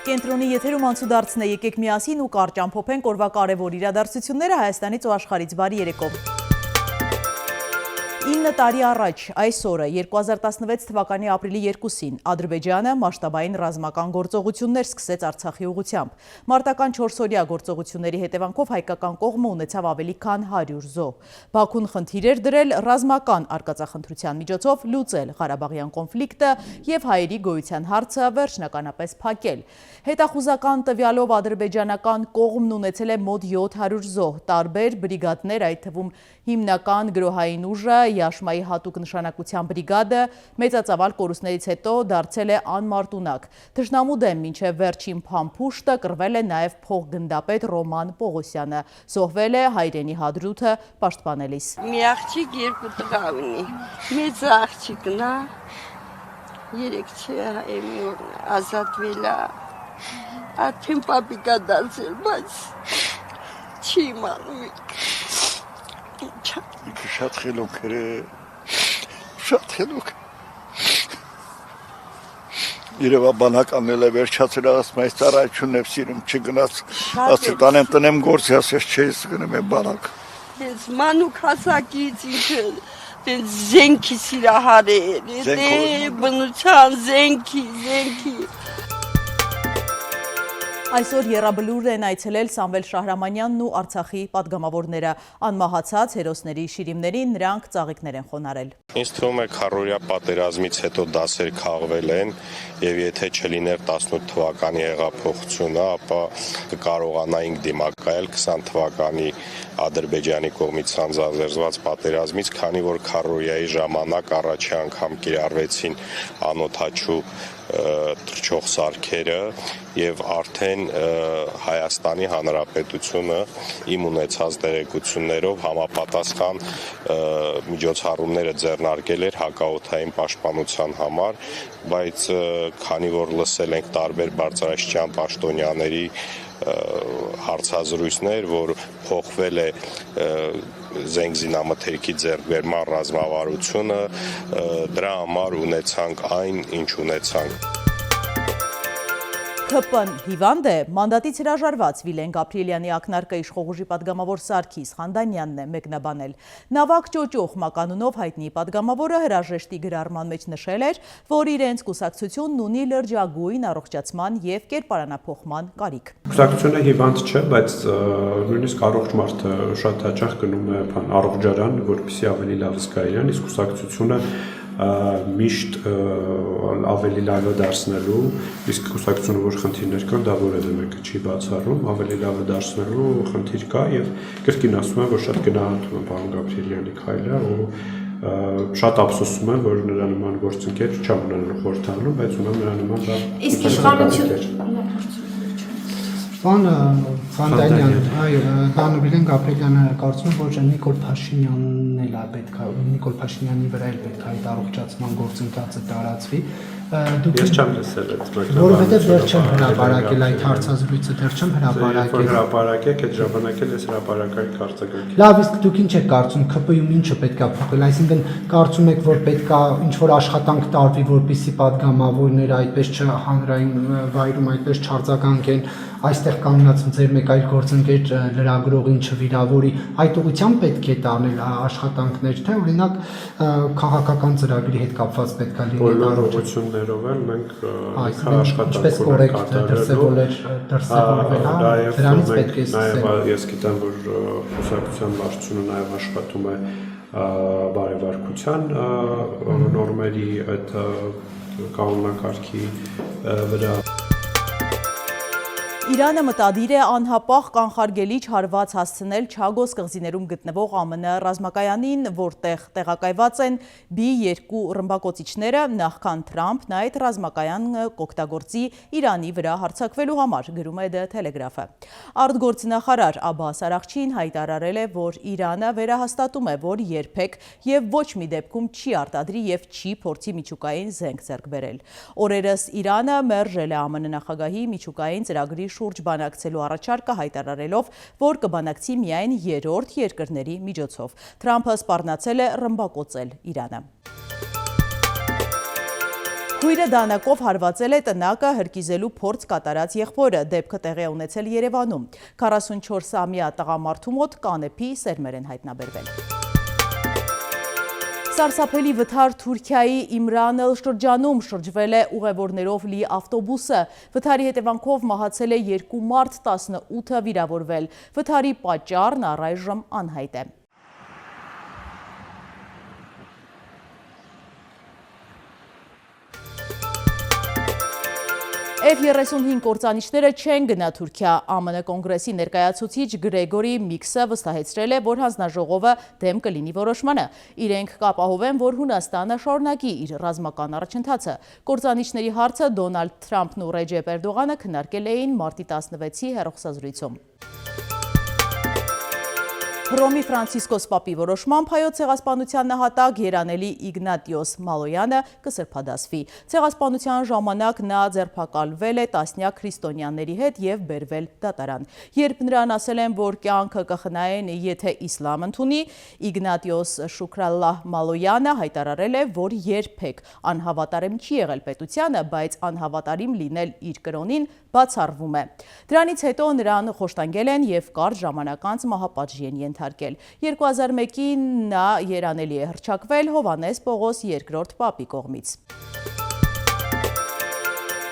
Կենտրոնի եթերում անցուդարձն է, եկեք միասին ու կարճ ամփոփենք օրվա կարևոր իրադարձությունները Հայաստանից ու աշխարհից։ Բարի երեկո։ 9 տարի առաջ այս օրը 2016 թվականի ապրիլի 2-ին Ադրբեջանը մասշտաբային ռազմական գործողություններ սկսեց Արցախի ուղղությամբ։ Մարտական 4-օրյա գործողությունների հետևանքով հայկական կողմը ունեցավ ավելի քան 100 զոհ։ Բաքուն խնդիր էր դրել ռազմական արկածախնդրության միջոցով լուծել Ղարաբաղյան կոնֆլիկտը եւ հայերի գոյության հարցը վերջնականապես փակել։ Հետախուզական տվյալով ադրբեջանական կողմն ունեցել է մոտ 700 զոհ, տարբեր բրիգադներ, այդ թվում հիմնական գրոհային ուժը, Յաշմայի հատուկ նշանակության բրիգադը մեծածավալ կորուստներից հետո դարձել է անմարտունակ։ Թշնամու դեմ մինչև վերջին փամփուշտը կռվել է նաև փոխգնդապետ Ռոման Պողոսյանը, զոհվել է հայրենի հադրութը պաշտպանելիս։ Մի աղջիկ երկու տղա ունի, մեծ աղջիկն է, 3 չէ, մի օր ազատվել է, արդեն պապիկա դարձել, բայց չի իմանում։ Շատ խելոք էր, շատ խելոք։ Երևա բանականն էլ է վերջացել ասում այս ծառայությունն եմ սիրում չգնաց, ասել տանեմ տնեմ գործի ասես չես գնեմ է բանակ։ Ես մանուկ հասակից ինքը զենքի սիրահար է, բնության զենքի։ Այսօր եռաբլուր են այցելել Սամվել Շահրամանյանն ու Արցախի պատգամավորները, անմահացած հերոսների շիրիմներին նրանք ծաղիկներ են խոնարհել։ Ինձ թվում է քառօրյա պատերազմից հետո դասեր քաղվել են եւ եթե չլիներ 18 թվականի հեղափոխությունը, ապա կկարողանայինք դիմակայել 20 թվականի Ադրբեջանի կողմից սանձազերծված պատերազմից, քանի որ քառօրյայի ժամանակ առաջի անգամ կիրառվեցին անօդաչու թռչող սարքերը եւ արդեն Հայաստանի Հանրապետությունը իմ ունեցած տեղեկություններով համապատասխան միջոցառումները ձեռնարկել էր հակաօդային պաշտպանության համար, բայց քանի որ լսել ենք տարբեր բարձրաստիճան պաշտոնյաների հարցազրույցներ, որ փոխվել է զենգզինամթերքի ձեռքբերման ռազմավարությունը, դրա համար ունեցանք այն, ինչ ունեցանք։ ՔՊ-ն հիվանդ է, մանդատից հրաժարված Վիլեն Գաբրիելյանի ակնարկը իշխող ուժի պատգամավոր Սարգիս Խանդանյանն է մեկնաբանել։ Նավակ ճոճող մականունով հայտնի պատգամավորը հրաժեշտի գրառման մեջ նշել էր, որ իրենց կուսակցությունն ունի լրջագույն առողջացման եւ կերպարանափոխման կարիք։ Կուսակցությունը հիվանդ չէ, բայց նույնիսկ առողջ մարդը շատ հաճախ գնում է առողջարան, որպեսզի ավելի լավ զգա իրեն, իսկ կուսակցությունը միշտ ավելի լավը դարձնելու, իսկ կուսակցությունը որ խնդիրներ կան, դա որևէ մեկը չի բացառում, ավելի լավը դարձնելու խնդիր կա եւ կրկին ասում եմ, որ շատ գնահատում եմ պարոն Գաբրիելյանի քայլը ու շատ ափսոսում եմ, որ նրա նման գործընկեր չեմ ունենալու խորհրդանում, բայց ունեմ նրա նման Իսկ իշխանություն Պարոն Խանդանյան, պարոն Վիլեն Գաբրիելյանը կարծում է, որ Նիկոլ Փաշինյանն էլ պետք է, Նիկոլ Փաշինյանի վրա էլ պետք է այդ առողջացման գործընթացը տարածվի։ Ես չեմ լսել այդ մեկնաբանը։ Որովհետև դեռ չեմ հրապարակել այդ հարցազրույցը, դեռ չեմ հրապարակել։ Հրապարակեք, այդ ժամանակ էլ ես հրապարակային արձագանքի։ Լավ, իսկ դուք ինչ եք կարծում, ՔՊ-ում ինչը պետք է փոխել, այսինքն կարծում եք, որ պետք է ինչ-որ աշխատանք տարվի, որպեսզի պատգամավորները այդպես չհանրային վայրում այդպես չարձագանքեն, այստեղ կանգնած ձեր մեկ այլ գործընկեր լրագրողին չվիրավորի, այդ ուղղությամբ պետք է տանել աշխատանքներ, թե օրինակ քաղաքական ծրագրի հետ կապված պետք է լինի առողջություններով էլ մենք ինչպես կորեկտ դրսևորվել, դրանից պետք է սկսել։ Նաև ես գիտեմ, որ կուսակցության վարչությունը նաև աշխատում է բարեվարկության նորմերի այդ կանոնակարգի վրա։ Իրանը մտադիր է անհապաղ կանխարգելիչ հարված հասցնել Չագոս կղզիներում գտնվող ԱՄՆ ռազմակայանին, որտեղ տեղակայված են B-2 ռմբակոծիչները, նախքան Թրամփն այդ ռազմակայանը կօգտագործի Իրանի վրա հարձակվելու համար, գրում է The Telegraph-ը։ Արտգործնախարար Աբբաս Արաղչին հայտարարել է, որ Իրանը վերահաստատում է, որ երբեք եւ ոչ մի դեպքում չի արտադրի եւ չի փորձի միջուկային զենք ձեռք բերել։ Օրերս Իրանը մերժել է ԱՄՆ նախագահի միջուկային ծրագրի շուրջ բանակցելու առաջարկը հայտարարելով, որ կբանակցի միայն երրորդ երկրների միջոցով։ Թրամփը սպառնացել է ռմբակոծել Իրանը։ Քույրը դանակով հարվածել է տնակը հրկիզելու փորձ կատարած եղբորը, դեպքը տեղի է ունեցել Երևանում։ 44-ամյա տղամարդու մոտ կանեփի սերմեր են հայտնաբերվել։ Սարսափելի վթար Թուրքիայի Իմրանել շրջանում շրջվել է ուղևորներով լի ավտոբուսը։ Վթարի հետևանքով մահացել է 2 մարդ, 18-ը վիրավորվել։ Վթարի պատճառն առայժմ անհայտ է։ F-35 կործանիչները չեն գնա Թուրքիա։ ԱՄՆ կոնգրեսի ներկայացուցիչ Գրեգորի Միքսը վստահեցրել է, որ հանձնաժողովը դեմ կլինի որոշմանը։ Իրենք կապահովեն, որ Հունաստանը շարունակի իր ռազմական առաջընթացը։ Կործանիչների հարցը Դոնալդ Թրամփն ու Ռեջեփ Էրդողանը քննարկել էին մարտի 16-ի հեռախոսազրույցում։ Հռոմի Ֆրանցիսկոս Պապի որոշմամբ հայոց ցեղասպանության նահատակ երանելի Իգնատիոս Մալոյանը կսրբադասվի։ Ցեղասպանության ժամանակ նա ձերբակալվել է տասնյակ քրիստոնյաների հետ եւ բերվել դատարան։ Երբ նրան ասել են, որ կյանքը կխնայեն, եթե իսլամ ընդունի, Իգնատիոս Շուքրալլահ Մալոյանը հայտարարել է, որ երբեք անհավատարիմ չի եղել պետությանը, բայց անհավատարիմ լինել իր կրոնին բացառվում է։ Դրանից հետո նրան խոշտանգել են եւ կարճ ժամանակ անց մահապատժի են ենթարկել։ 2001-ին նա երանելի է հռչակվել Հովհաննես Պողոս II Պապի կողմից։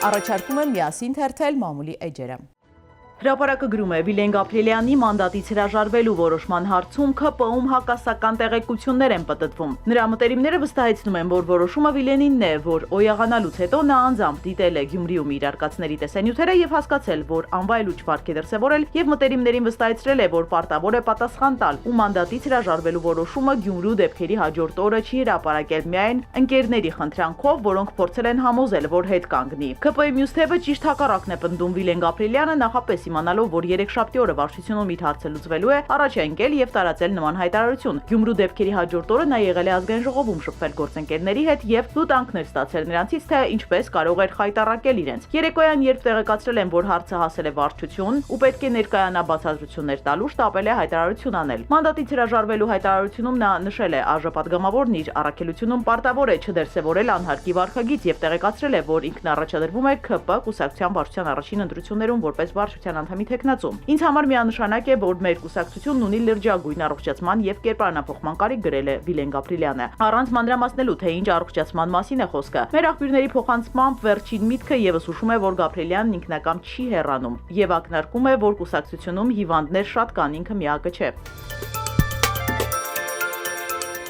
Առաջարկում եմ միասին թերթել մամուլի էջերը։ Հրապարակը գրում է Վիլեն Գաբրիելյանի մանդատից հրաժարվելու որոշման հարցում ՔՊ-ում հակասական տեղեկություններ են պտտվում։ Նրա մտերիմները վստահեցնում են, որ որոշումը Վիլենինն է, որ օյաղանալուց հետո նա անձամբ դիտել է Գյումրիում իր արկածների տեսանյութերը եւ հասկացել, որ անվայելուչ վարք է դրսեւորել եւ մտերիմներին վստահեցրել է, որ պարտավոր է պատասխան տալ ու մանդատից հրաժարվելու որոշումը Գյումրու դեպքերի հաջորդ օրը չի հրապարակել միայն ընկերների խնդրանքով, որոնք փորձել են համոզել, որ հետ կանգնի։ ՔՊ-ի մյուս թևը ճիշտ հակառակն է պնդում Վիլեն Գաբրիելյանը նախապես իմանալով, որ երեքշաբթի օրը վարչությունում իր հարցը լուծվելու է, առաջ է ընկել եւ տարածել նման հայտարարություն։ Գյումրու դեպքերի հաջորդ օրը նա եղել է ազգային ժողովում շփվել գործընկերների հետ եւ լուտանքներ ստացել նրանցից, թե ինչպես կարող էր խայտառակել իրենց։ Երեկոյան, երբ տեղեկացրել են, որ հարցը հասել է վարչություն ու պետք է ներկայանա բացատրություններ տալու, շտապել է հայտարարություն անել։ Մանդատից հրաժարվելու հայտարարությունում նա նշել է ԱԺ պատգամավորն իր առաքելությունում պարտավոր է չդրսևորել անհարկի վարքագիծ եւ տեղեկացրել է, որ ինքն առաջադրվում է ՔՊ կուսակցության վարչության առաջին ընտրություններում որպես վարչության անդամի թեկնածու։ Ինձ համար միանշանակ է, որ մեր կուսակցությունն ունի լրջագույն առողջացման եւ կերպարանափոխման կարիք գրել է Վիլեն Գաբրիելյանը։ Առանց մանրամասնելու, թե ինչ առողջացման մասին է խոսքը։ Մեր աղբյուրների փոխանցմամբ վերջին միտքը եւս հուշում է, որ Գաբրիելյանն ինքնակամ չի հեռանում եւ ակնարկում է, որ կուսակցությունում հիվանդներ շատ կան, ինքը միակը չէ։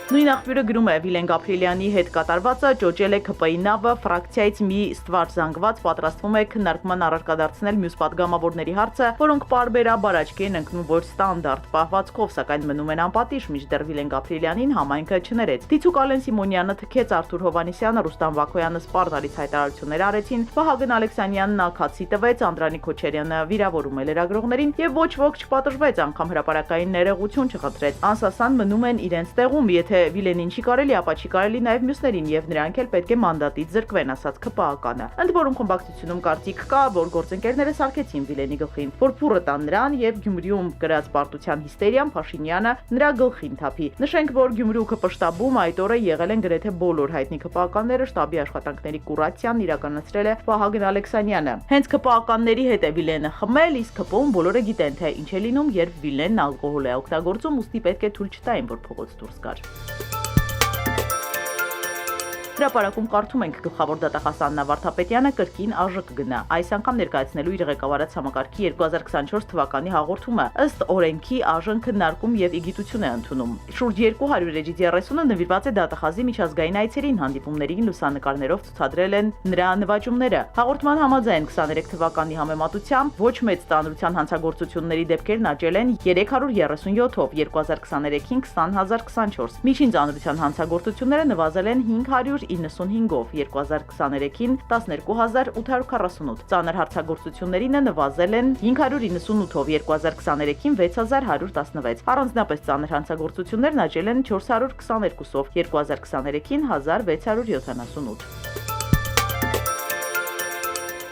Նույն աղբյուրը գրում է Վիլեն Գաբրիելյանի հետ կատարվածը ճոճել է ՔՊ-ի նավը, ֆրակցիայից մի ստվար զանգված պատրաստվում է քննարկման առարկադարձնել մյուս պատգամավորների հարցը, որոնք պարբերաբար աչքի են ընկնում, որ ստանդարտ պահվածքով, սակայն մնում են անպատիժ, մինչդեռ Վիլեն Գաբրիելյանին համայնքը չներեց։ Դիցուկ Ալեն Սիմոնյանը թքեց Արթուր Հովհաննիսյանը, Ռուստամ Վակոյանը Սպարտալից հայտարարություններ արեցին, Վահագն Ալեքսանյանն աքացի տվեց, Անդրանիկ Քոչարյանը վիրավորում է լրագրողներին եւ ոչ ոք չպատժվեց, անգամ հրապարակային ներողություն չխնդրեց։ Անսասան մնում են իրենց տեղում, եթե Վիլենին չի կարելի, ապա չի կարելի նաև մյուսներին եւ նրանք էլ պետք է մանդատից զրկվեն, ասաց ՔՊԱ-կանը։ Ընդ որում խմբակցությունում կարծիք կա, որ գործընկերները սարքեցին Վիլենի գլխին, որ փուռը տան նրան եւ Գյումրիում գրած պարտության հիստերիան Փաշինյանը նրա գլխին թափի։ Նշենք, որ Գյումրու ԿՊ շտաբում այդ օրը եղել են գրեթե բոլոր հայտնի ԿՊԱ-կանները, շտաբի աշխատանքների կուրացիան իրականացրել է Վահագն Ալեքսանյանը։ Հենց ԿՊԱ-կանների հետ է Վիլենը խմել, իսկ ԿՊ-ում բոլորը գիտեն, թե ինչ է լինում, երբ Վիլենն ալկոհոլ է օգտագործում, ուստի պետք է թույլ չտային, որ փողոց դուրս գար։ Հրապարակում կարդում ենք գլխավոր դատախազ Աննա Վարդապետյանը կրկին ԱԺ կգնա։ Այս անգամ ներկայացնելու իր ղեկավարած համակարգի 2024 թվականի հաղորդումը ըստ օրենքի ԱԺ-ն քննարկում եւ իգիտություն է ընդունում։ Շուրջ 200 էջից 30-ը նվիրված է դատախազի միջազգային այցերին, հանդիպումներին, լուսանկարներով ցուցադրել են նրա նվաճումները։ Հաղորդման համաձայն 23 թվականի համեմատությամբ ոչ մեծ ծանրության հանցագործությունների դեպքերն աճել են 337-ով, 2023-ին 20024։ Միջին ծանրության հանցագործությունները նվազել են 595-ով, 2023-ին 12848, ծանր հարցագործություններինը նվազել են 598-ով, 2023-ին 6116, առանձնապես ծանր հանցագործություններն աճել են 422-ով, 2023-ին 1678։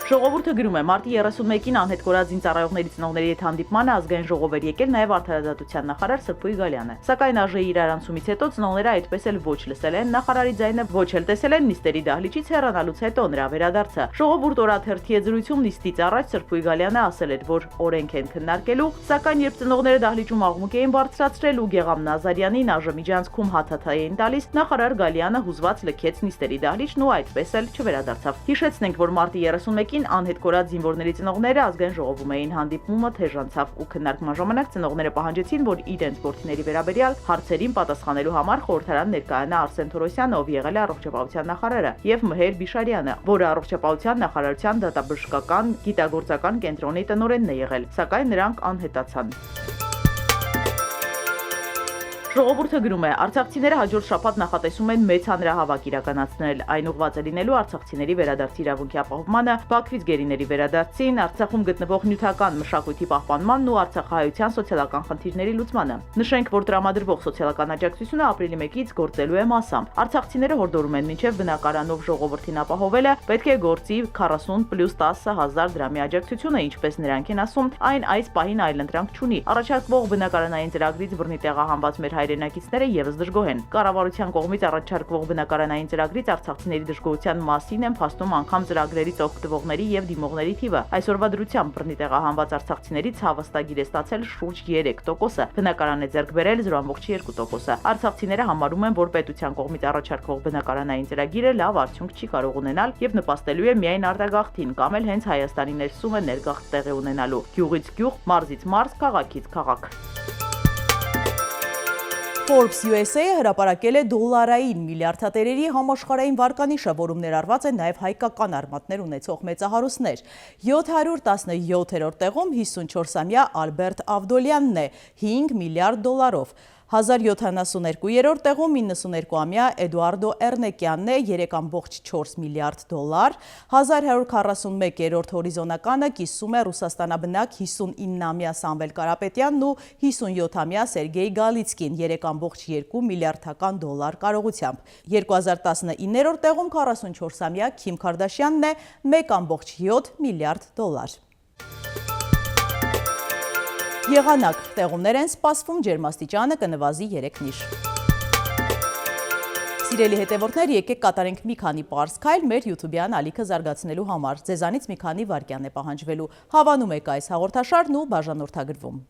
Ժողովուրդը գրում է մարտի 31-ին անհետ կորած զինծառայողների ծնողների հետ հանդիպմանը ազգային ժողով էր եկել նաև արդարադատության նախարար Սրփուի Գալյանը։ Սակայն ԱԺ-ի իրարանցումից հետո ծնողները այդպես էլ ոչ լսել են նախարարի ձայնը, ոչ էլ տեսել են նիստերի դահլիճից հեռանալուց հետո նրա վերադարձը։ Ժողովուրդ օրաթերթի եզրույթում նիստից առաջ Սրփուի Գալյանը ասել էր, որ օրենք են քննարկելու, սակայն երբ ծնողները դահլիճում աղմուկ էին բարձրացրել ու Գեգամ Նազարյանին ԱԺ միջանցքում հաթաթայ էին տալիս, նախարար Գալյանը հուզված լքեց նիստերի դահլիճն ու այդպես էլ չվերադարձավ։ Հիշեցնենք, որ մարտի 31-ին անհետ կորած զինվորների ծնողները ազգային ժողովում էին հանդիպումը թեժանցավ ու քննարկման ժամանակ ծնողները պահանջեցին, որ իրենց որդիների վերաբերյալ հարցերին պատասխանելու համար խորհրդարան ներկայանա Արսեն Թորոսյանը, ով եղել է առողջապահության նախարարը, եւ Մհեր Բիշարյանը, որը առողջապահության նախարարության դատաբժշկական գիտագործական կենտրոնի տնօրենն է եղել, սակայն նրանք անհետացան։ Ժողովուրդը գրում է, արցախցիները հաջորդ շաբաթ նախատեսում են մեծ հանրահավաք իրականացնել, այն ուղղված է լինելու արցախցիների վերադարձի իրավունքի ապահովմանը, Բաքվից գերիների վերադարձին, Արցախում գտնվող նյութական մշակույթի պահպանմանն ու արցախահայության սոցիալական խնդիրների լուծմանը։ Նշենք, որ տրամադրվող սոցիալական աջակցությունը ապրիլի 1-ից գործելու է մասամբ։ Արցախցիները հորդորում են մինչև բնակարանով ժողովրդին ապահովելը պետք է գործի 40 + 10,000 դրամի աջակցությունը, ինչպես նրանք են ասում, այն այս պահին այլընտրանք չունի։ Առաջարկվող բնակարանային ծրագրից բռնի տեղահանված մեր հայրենակիցները եւս դժգոհ են։ Կառավարության կողմից առաջարկվող բնակարանային ծրագրից արցախցիների դժգոհության մասին են փաստում անգամ ծրագրերից օգտվողների եւ դիմողների թիվը։ Այսօրվա դրությամբ բռնի տեղահանված արցախցիներից հավաստագիր է ստացել շուրջ 3%, բնակարան է ձեռք բերել 0.2%։ Արցախցիները համարում են, որ պետության կողմից առաջարկվող բնակարանային ծրագիրը լավ արդյունք չի կարող ունենալ եւ նպաստելու է միայն արտագաղթին կամ էլ հենց Հայաստանի ներսում է ներգաղթ տեղի ունենալու։ Գյուղից գյուղ, մարզից մարզ, քաղաքից քաղաք։ Forbes USA-ը հրապարակել է դոլարային միլիարդատերերի համաշխարհային վարկանիշը, որում ներառված են նաև հայկական արմատներ ունեցող մեծահարուստներ։ 717-րդ տեղում 54-ամյա Ալբերտ Ավդոլյանն է 5 միլիարդ դոլարով։ 1072-րդ տեղում 92-ամյա Էդուարդո Էրնեկյանն է 3.4 միլիարդ դոլար, 1141-րդ հորիզոնականը կիսում է Ռուսաստանաբնակ 59-ամյա Սամվել Կարապետյանն ու 57-ամյա Սերգեյ Գալիցկին 3.2 միլիարդական դոլար կարողությամբ։ 2019-րդ տեղում 44-ամյա Քիմ Քարդաշյանն է 1.7 միլիարդ դոլար։ Եղանակ տեղումներ են սպասվում, ջերմաստիճանը կնվազի 3-ից։ Սիրելի հետևորդներ, եկեք կատարենք մի քանի պարզ քայլ մեր YouTube-յան ալիքը զարգացնելու համար։ Ձեզանից մի քանի վայրկյան է պահանջվելու։ Հավանում եք այս հաղորդաշարն ու բաժանորդագրվում։